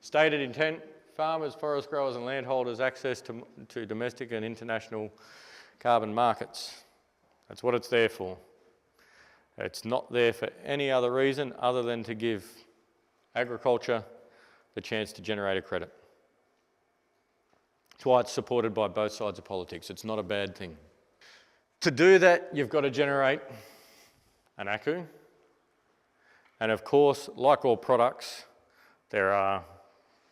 Stated intent, farmers, forest growers and landholders access to domestic and international carbon markets. That's what it's there for. It's not there for any other reason other than to give agriculture the chance to generate a credit. That's why it's supported by both sides of politics. It's not a bad thing. To do that, you've got to generate an ACCU. And of course, like all products, there are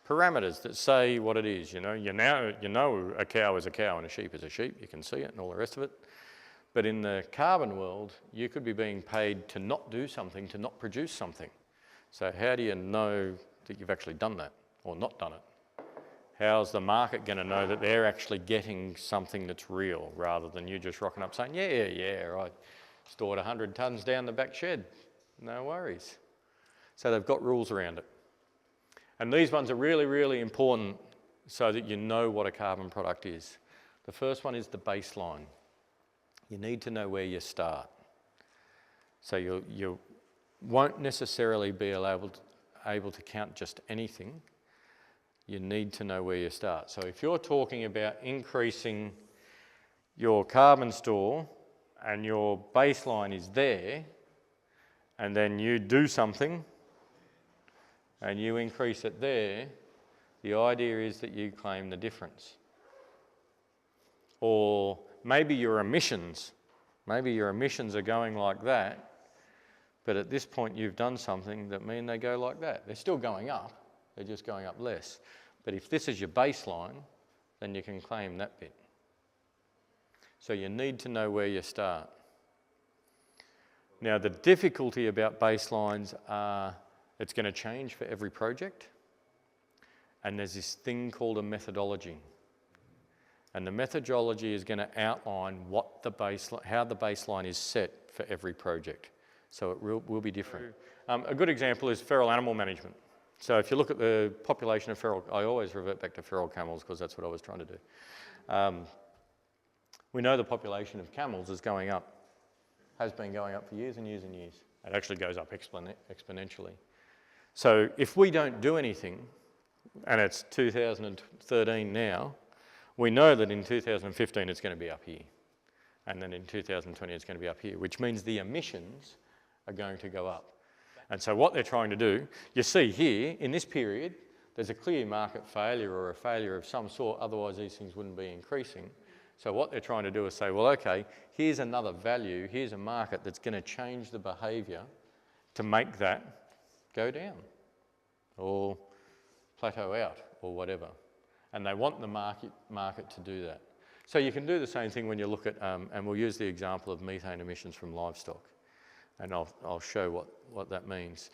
parameters that say what it is. You know a cow is a cow and a sheep is a sheep. You can see it and all the rest of it. But in the carbon world, you could be being paid to not do something, to not produce something. So how do you know that you've actually done that or not done it? How's the market going to know that they're actually getting something that's real rather than you just rocking up saying, yeah, I stored 100 tonnes down the back shed. No worries. So they've got rules around it. And these ones are really, really important so that you know what a carbon product is. The first one is the baseline. You need to know where you start. So you won't necessarily be able to count just anything. You need to know where you start. So if you're talking about increasing your carbon store and your baseline is there, and then you do something and you increase it there, the idea is that you claim the difference. Or maybe your emissions are going like that, but at this point you've done something that means they go like that. They're still going up, they're just going up less. But if this is your baseline, then you can claim that bit. So you need to know where you start. Now the difficulty about baselines are it's going to change for every project, and there's this thing called a methodology. And the methodology is going to outline how the baseline is set for every project. So it will be different. A good example is feral animal management. So if you look at the population of feral, I always revert back to feral camels because that's what I was trying to do. We know the population of camels is going up, has been going up for years and years and years. It actually goes up exponentially. So if we don't do anything, and it's 2013 now, we know that in 2015 it's going to be up here. And then in 2020 it's going to be up here, which means the emissions are going to go up. And so what they're trying to do, you see here, in this period, there's a clear market failure or a failure of some sort, otherwise these things wouldn't be increasing. So what they're trying to do is say, well, okay, here's another value, here's a market that's going to change the behaviour to make that go down or plateau out or whatever. And they want the market to do that. So you can do the same thing when you look at, and we'll use the example of methane emissions from livestock. And I'll show what that means.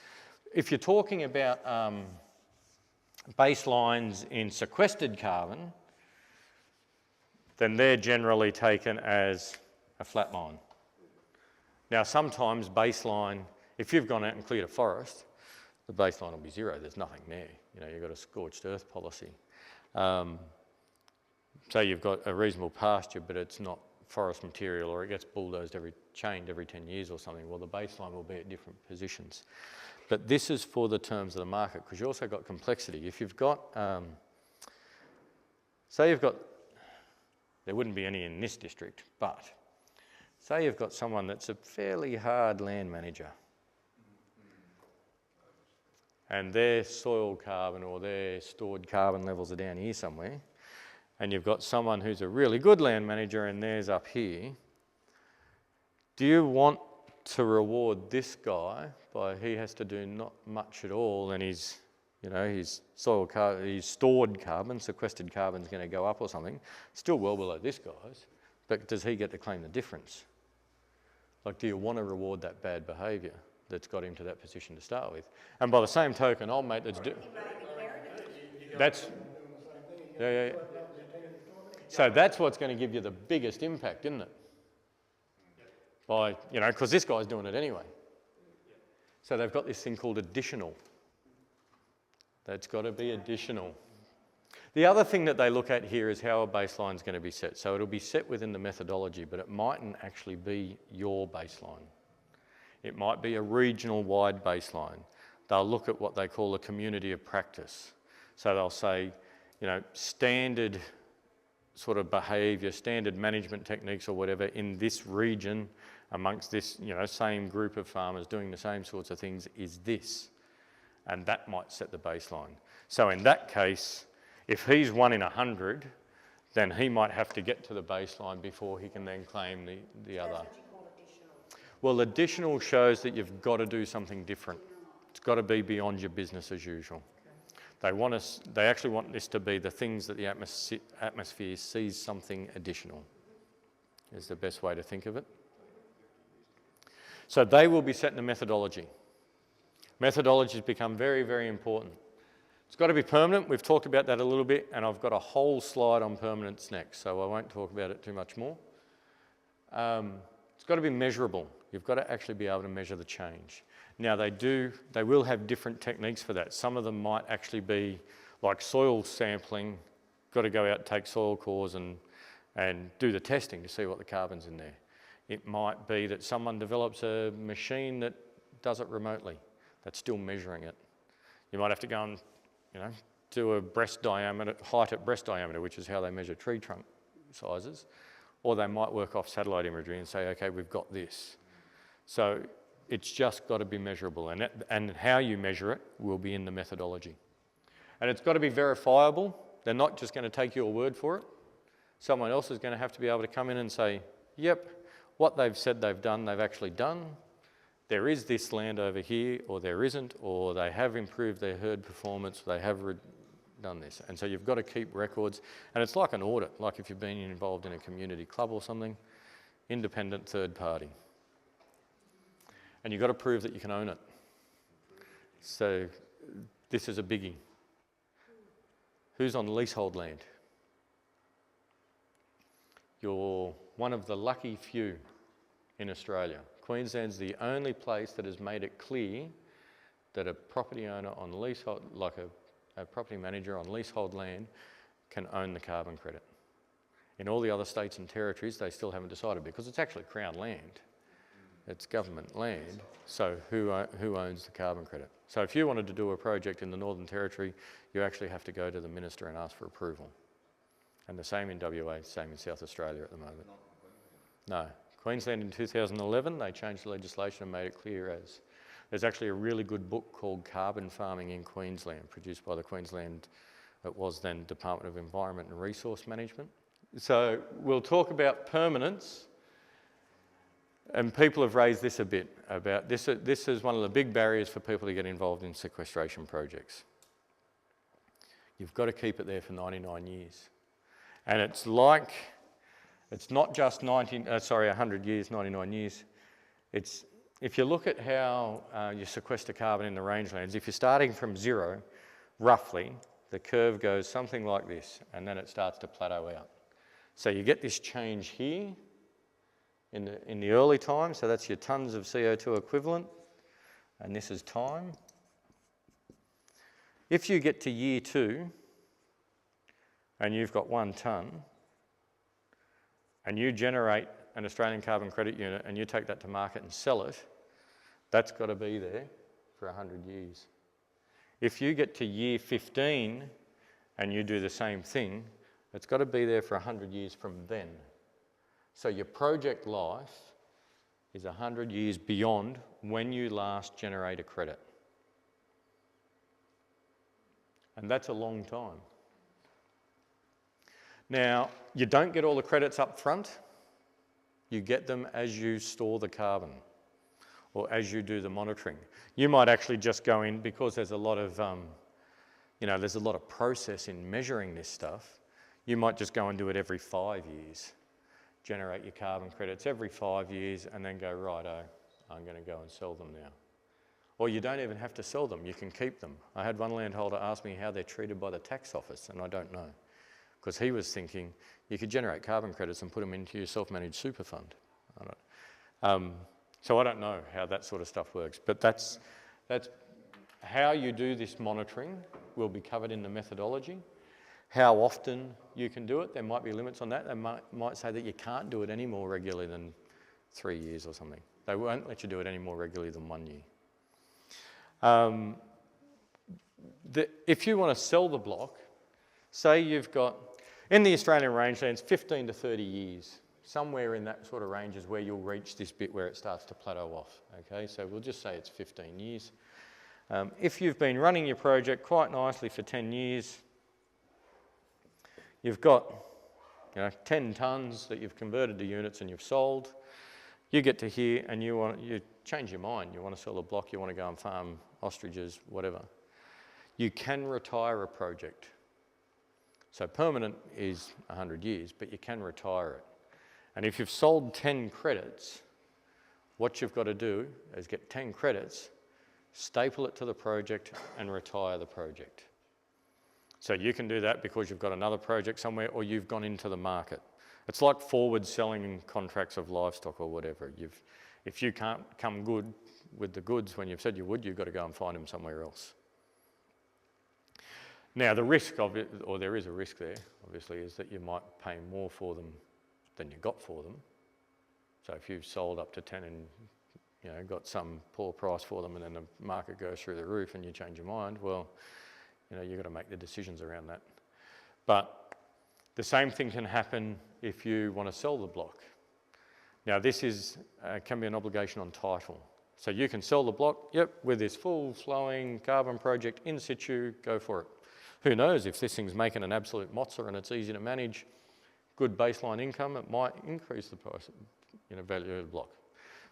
If you're talking about baselines in sequestered carbon, then they're generally taken as a flat line. Now sometimes baseline, if you've gone out and cleared a forest, the baseline will be zero, there's nothing there. You know, you've got a scorched earth policy. So you've got a reasonable pasture, but it's not forest material, or it gets bulldozed chained every 10 years or something. Well, the baseline will be at different positions. But this is for the terms of the market, because you also got complexity. If you've got, say you've got, there wouldn't be any in this district, but say you've got someone that's a fairly hard land manager, and their soil carbon or their stored carbon levels are down here somewhere, and you've got someone who's a really good land manager and theirs up here, do you want to reward this guy by he has to do not much at all and his soil carbon, his stored carbon, sequestered carbon is going to go up or something, still well below this guy's, but does he get to claim the difference? Like, do you want to reward that bad behaviour that's got him to that position to start with? And by the same token, old mate yeah. So that's what's going to give you the biggest impact, isn't it? By, because this guy's doing it anyway. So they've got this thing called additional. That's got to be additional. The other thing that they look at here is how a baseline is going to be set. So it'll be set within the methodology, but it mightn't actually be your baseline. It might be a regional wide baseline. They'll look at what they call a community of practice. So they'll say, you know, standard sort of behaviour, standard management techniques or whatever in this region amongst this, you know, same group of farmers doing the same sorts of things is this. And that might set the baseline. So in that case, if he's 1 in 100, then he might have to get to the baseline before he can then claim the other. That's what you call additional. Well, additional shows that you've got to do something different. It's got to be beyond your business as usual. They actually want this to be the things that the atmosphere sees something additional, is the best way to think of it. So they will be setting the methodology. Methodologies become very, very important. It's got to be permanent. We've talked about that a little bit, and I've got a whole slide on permanence next, so I won't talk about it too much more. It's got to be measurable. You've got to actually be able to measure the change. Now they will have different techniques for that. Some of them might actually be like soil sampling, got to go out, take soil cores and do the testing to see what the carbon's in there. It might be that someone develops a machine that does it remotely, that's still measuring it. You might have to go and, you know, do a breast diameter, height at breast diameter, which is how they measure tree trunk sizes. Or they might work off satellite imagery and say, okay, we've got this. So it's just got to be measurable, and how you measure it will be in the methodology. And it's got to be verifiable. They're not just going to take your word for it. Someone else is going to have to be able to come in and say, yep, what they've said they've done, they've actually done. There is this land over here, or there isn't, or they have improved their herd performance, they have done this. And so you've got to keep records, and it's like an audit, like if you've been involved in a community club or something, independent third party. And you've got to prove that you can own it. So this is a biggie. Who's on leasehold land? You're one of the lucky few in Australia. Queensland's the only place that has made it clear that a property owner on leasehold, like a property manager on leasehold land, can own the carbon credit. In all the other states and territories, they still haven't decided because it's actually Crown land. It's government land, so who owns the carbon credit? So if you wanted to do a project in the Northern Territory, you actually have to go to the Minister and ask for approval. And the same in WA, same in South Australia at the moment. No. Queensland in 2011, they changed the legislation and made it clear as. There's actually a really good book called Carbon Farming in Queensland, produced by the Queensland, it was then Department of Environment and Resource Management. So we'll talk about permanence. And people have raised this a bit about this. This is one of the big barriers for people to get involved in sequestration projects. You've got to keep it there for 99 years. And it's like, it's not just 100 years, 99 years. It's, if you look at how you sequester carbon in the rangelands, if you're starting from zero, roughly, the curve goes something like this, and then it starts to plateau out. So you get this change here, in the early time, so that's your tonnes of CO2 equivalent, and this is time. If you get to year 2 and you've got 1 tonne and you generate an Australian carbon credit unit and you take that to market and sell it, that's got to be there for 100 years. If you get to year 15 and you do the same thing, it's got to be there for 100 years from then. So your project life is 100 years beyond when you last generate a credit. And that's a long time. Now, you don't get all the credits up front. You get them as you store the carbon or as you do the monitoring. You might actually just go in, because there's a lot of, there's a lot of process in measuring this stuff. You might just go and do it every 5 years. Generate your carbon credits every 5 years and then go, righto, I'm going to go and sell them now. Or you don't even have to sell them, you can keep them. I had one landholder ask me how they're treated by the tax office, and I don't know. Because he was thinking you could generate carbon credits and put them into your self-managed super fund. So I don't know how that sort of stuff works, but that's how you do this monitoring will be covered in the methodology. How often you can do it, there might be limits on that. They might say that you can't do it any more regularly than 3 years or something. They won't let you do it any more regularly than 1 year. if you want to sell the block, say you've got, in the Australian rangelands, 15 to 30 years. Somewhere in that sort of range is where you'll reach this bit where it starts to plateau off, okay? So we'll just say it's 15 years. If you've been running your project quite nicely for 10 years, you've got 10 tonnes that you've converted to units and you've sold, you get to here and you change your mind. You want to sell the block, you want to go and farm ostriches, whatever. You can retire a project. So permanent is 100 years, but you can retire it. And if you've sold 10 credits, what you've got to do is get 10 credits, staple it to the project and retire the project. So you can do that because you've got another project somewhere or you've gone into the market. It's like forward selling contracts of livestock or whatever. If you can't come good with the goods when you've said you would, you've got to go and find them somewhere else. Now the risk of it, or there is a risk there, obviously, is that you might pay more for them than you got for them. So if you've sold up to 10 and got some poor price for them and then the market goes through the roof and you change your mind, well, you've got to make the decisions around that. But the same thing can happen if you want to sell the block. Now this can be an obligation on title. So you can sell the block, with this full flowing carbon project in situ, go for it. Who knows, if this thing's making an absolute mozza and it's easy to manage, good baseline income, it might increase the price, value of the block.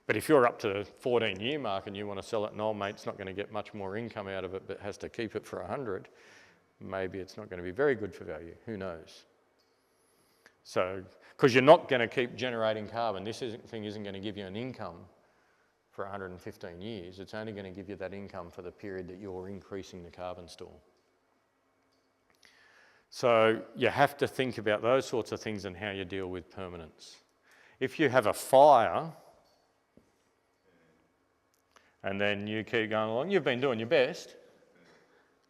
But if you're up to the 14-year mark and you want to sell it, no, mate's not going to get much more income out of it, but has to keep it for 100, maybe it's not going to be very good for value. Who knows? So, because you're not going to keep generating carbon, this thing isn't going to give you an income for 115 years. It's only going to give you that income for the period that you're increasing the carbon store. So you have to think about those sorts of things and how you deal with permanence. If you have a fire and then you keep going along, you've been doing your best,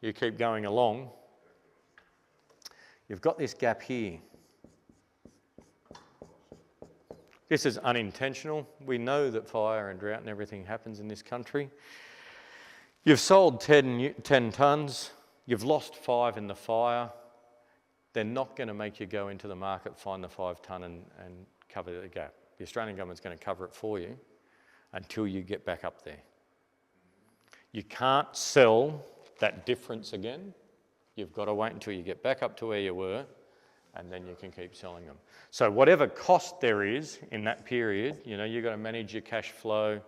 you keep going along, you've got this gap here. This is unintentional. We know that fire and drought and everything happens in this country. You've sold 10 tonnes, you've lost 5 in the fire. They're not going to make you go into the market, find the 5 tonne and cover the gap. The Australian government's going to cover it for you until you get back up there. You can't sell that difference again. You've got to wait until you get back up to where you were and then you can keep selling them. So whatever cost there is in that period, you've got to manage your cash flow.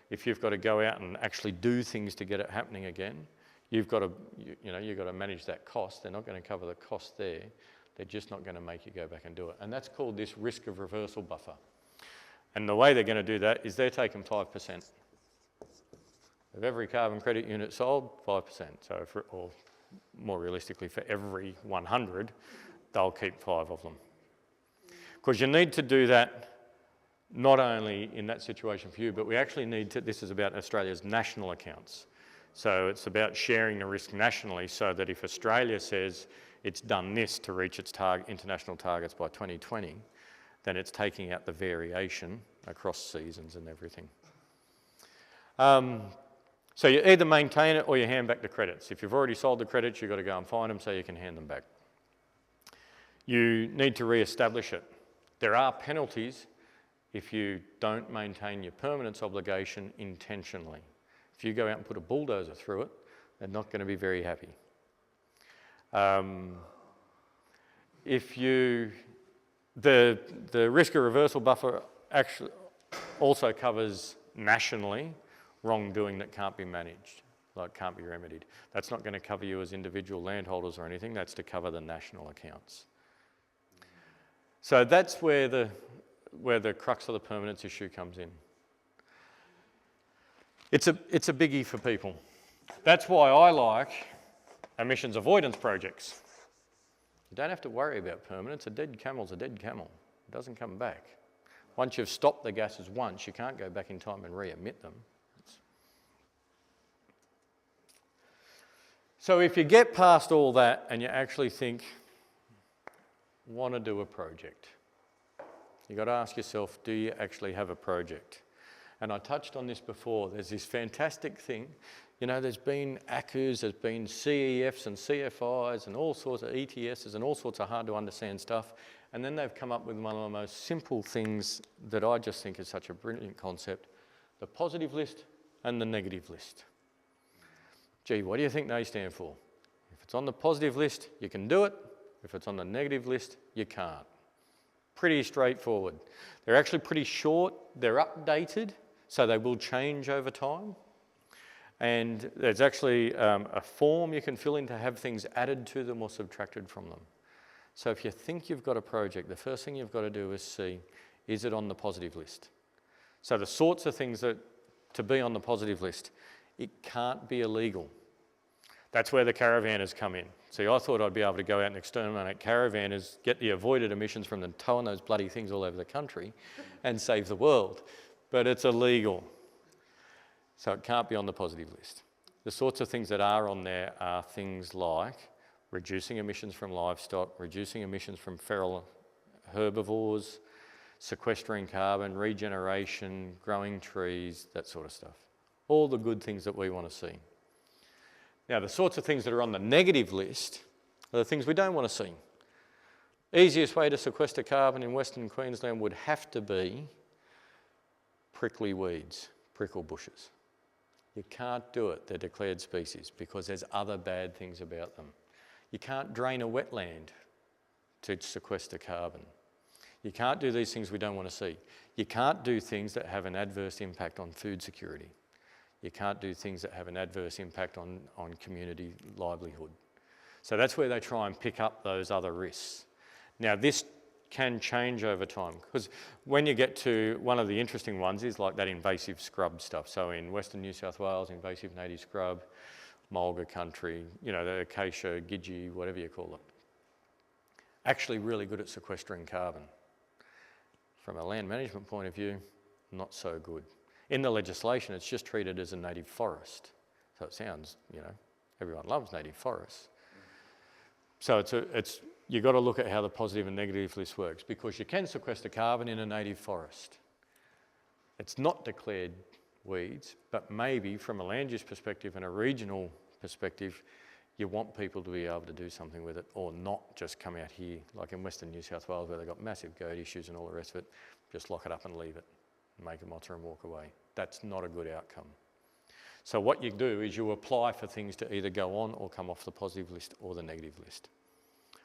If you've got to go out and actually do things to get it happening again, you've got to manage that cost. They're not going to cover the cost there. They're just not going to make you go back and do it. And that's called this risk of reversal buffer. And the way they're going to do that is they're taking 5%. Of every carbon credit unit sold, 5%. So, or more realistically, for every 100, they'll keep 5 of them. Because you need to do that not only in that situation for you, but we actually need to, this is about Australia's national accounts. So it's about sharing the risk nationally so that if Australia says it's done this to reach its international targets by 2020, then it's taking out the variation across seasons and everything. So you either maintain it or you hand back the credits. If you've already sold the credits, you've got to go and find them so you can hand them back. You need to re-establish it. There are penalties if you don't maintain your permanence obligation intentionally. If you go out and put a bulldozer through it, they're not going to be very happy. The risk of reversal buffer actually also covers nationally wrongdoing that can't be managed, like can't be remedied. That's not going to cover you as individual landholders or anything, that's to cover the national accounts. So that's where the crux of the permanence issue comes in. It's a biggie for people. That's why I like emissions avoidance projects. You don't have to worry about permanence. A dead camel's a dead camel. It doesn't come back. Once you've stopped the gases once, you can't go back in time and re-emit them. So if you get past all that and you actually think, want to do a project, you've got to ask yourself, do you actually have a project? And I touched on this before. There's this fantastic thing. You know, there's been ACCUs, there's been CEFs and CFIs and all sorts of ETSs and all sorts of hard to understand stuff. And then they've come up with one of the most simple things that I just think is such a brilliant concept, the positive list and the negative list. Gee, what do you think they stand for? If it's on the positive list, you can do it. If it's on the negative list, you can't. Pretty straightforward. They're actually pretty short. They're updated, so they will change over time. And there's actually a form you can fill in to have things added to them or subtracted from them. So if you think you've got a project, the first thing you've got to do is see, is it on the positive list? So the sorts of things that to be on the positive list, it can't be illegal. That's where the caravanners come in. See, I thought I'd be able to go out and exterminate caravanners, get the avoided emissions from them towing those bloody things all over the country and save the world. But it's illegal. So it can't be on the positive list. The sorts of things that are on there are things like reducing emissions from livestock, reducing emissions from feral herbivores, sequestering carbon, regeneration, growing trees, that sort of stuff. All the good things that we want to see. Now, the sorts of things that are on the negative list are the things we don't want to see. Easiest way to sequester carbon in Western Queensland would have to be prickly weeds, prickle bushes. You can't do it, they're declared species, because there's other bad things about them. You can't drain a wetland to sequester carbon. You can't do these things we don't want to see. You can't do things that have an adverse impact on food security. You can't do things that have an adverse impact on community livelihood. So that's where they try and pick up those other risks. Now, this can change over time, because when you get to one of the interesting ones is like that invasive scrub stuff. So in Western New South Wales, invasive native scrub, mulga country, you know, the acacia, gidgee, whatever you call it. Actually really good at sequestering carbon. From a land management point of view, not so good. In the legislation, it's just treated as a native forest. So it sounds, you know, everyone loves native forests. So you've got to look at how the positive and negative list works, because you can sequester carbon in a native forest. It's not declared weeds, but maybe from a land use perspective and a regional perspective, you want people to be able to do something with it, or not just come out here, like in Western New South Wales where they've got massive goat issues and all the rest of it, just lock it up and leave it, make a mozza and walk away. That's not a good outcome. So what you do is you apply for things to either go on or come off the positive list or the negative list.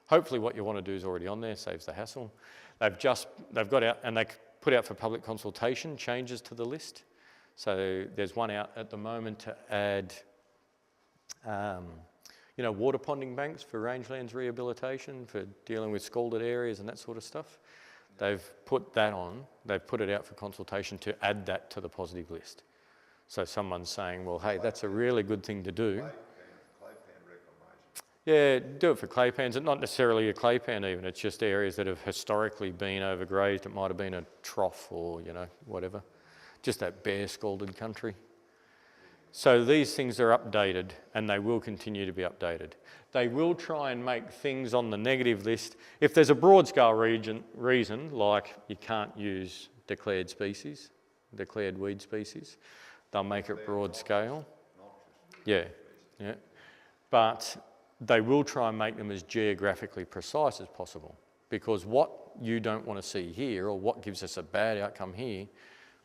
Hopefully what you want to do is already on there, saves the hassle. They've got out and they put out for public consultation changes to the list. So there's one out at the moment to add water ponding banks for rangelands rehabilitation, for dealing with scalded areas and that sort of stuff. They've put that on, they've put it out for consultation to add that to the positive list. So someone's saying, well, hey, that's a really good thing to do. Yeah, do it for clay pans. It's not necessarily a clay pan even, it's just areas that have historically been overgrazed. It might have been a trough or, you know, whatever. Just that bare scalded country. So these things are updated and they will continue to be updated. They will try and make things on the negative list. If there's a broad scale reason, like you can't use declared species, declared weed species, they'll make it broad scale. Yeah. But they will try and make them as geographically precise as possible, because what you don't want to see here, or what gives us a bad outcome here,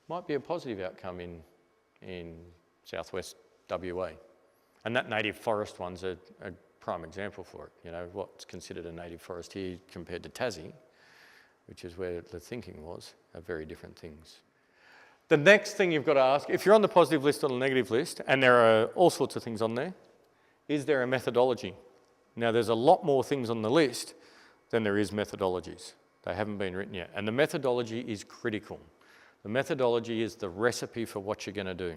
might be a positive outcome in southwest WA. And that native forest one's a prime example for it. You know, what's considered a native forest here compared to Tassie, which is where the thinking was, are very different things. The next thing you've got to ask, if you're on the positive list or the negative list, and there are all sorts of things on there, is there a methodology? Now, there's a lot more things on the list than there is methodologies. They haven't been written yet. And the methodology is critical. The methodology is the recipe for what you're going to do.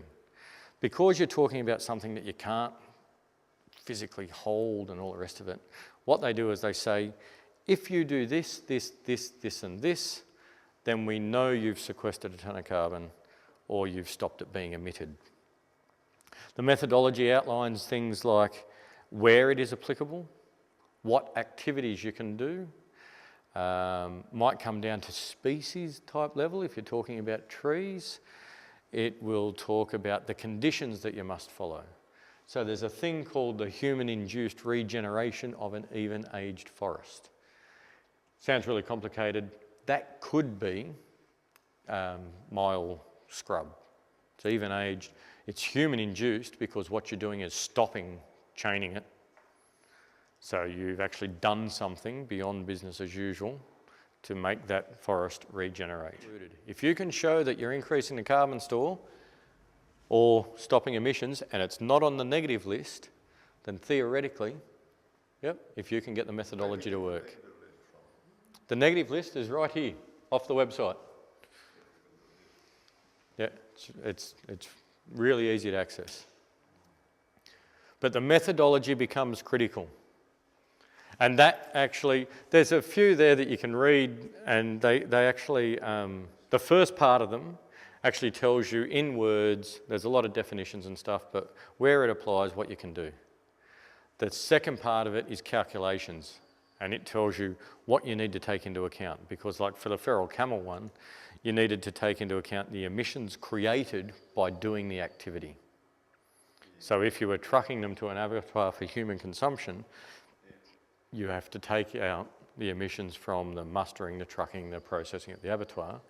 Because you're talking about something that you can't physically hold and all the rest of it, what they do is they say, if you do this, this, this, this and this, then we know you've sequestered a tonne of carbon or you've stopped it being emitted. The methodology outlines things like where it is applicable, what activities you can do, might come down to species type level if you're talking about trees. It will talk about the conditions that you must follow. So there's a thing called the human-induced regeneration of an even-aged forest. Sounds really complicated. That could be myall scrub. It's even-aged. It's human-induced because what you're doing is stopping chaining it. So you've actually done something beyond business as usual to make that forest regenerate. If you can show that you're increasing the carbon store or stopping emissions and it's not on the negative list, then theoretically, yep, if you can get the methodology to work. The negative list is right here, off the website. Yeah, it's really easy to access. But the methodology becomes critical. And that actually, there's a few there that you can read, and they actually, the first part of them actually tells you in words, there's a lot of definitions and stuff, but where it applies, what you can do. The second part of it is calculations, and it tells you what you need to take into account, because like for the feral camel one, you needed to take into account the emissions created by doing the activity. So if you were trucking them to an abattoir for human consumption, you have to take out the emissions from the mustering, the trucking, the processing at the abattoir,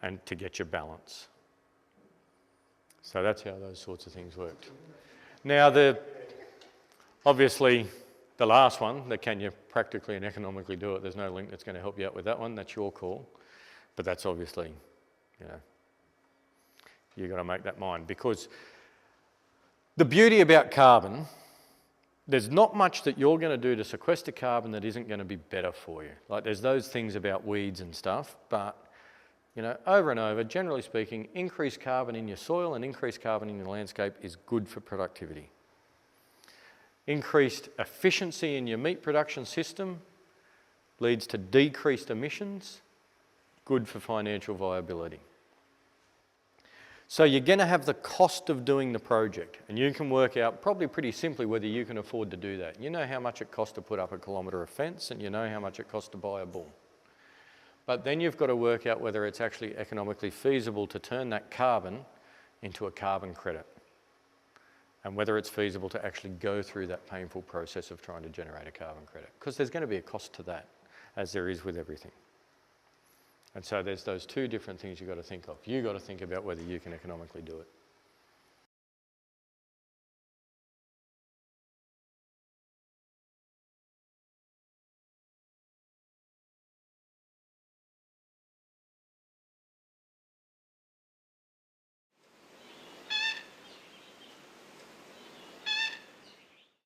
and to get your balance. So that's how those sorts of things worked. Now, obviously, the last one, the can you practically and economically do it, there's no link that's going to help you out with that one, that's your call. But that's obviously, you know, you've got to make that mind. Because the beauty about carbon, there's not much that you're going to do to sequester carbon that isn't going to be better for you. Like there's those things about weeds and stuff, but you know, over and over, generally speaking, increased carbon in your soil and increased carbon in your landscape is good for productivity. Increased efficiency in your meat production system leads to decreased emissions, good for financial viability. So you're going to have the cost of doing the project, and you can work out probably pretty simply whether you can afford to do that. You know how much it costs to put up a kilometre of fence, and you know how much it costs to buy a bull. But then you've got to work out whether it's actually economically feasible to turn that carbon into a carbon credit, and whether it's feasible to actually go through that painful process of trying to generate a carbon credit, because there's going to be a cost to that, as there is with everything. And so there's those two different things you've got to think of. You've got to think about whether you can economically do it.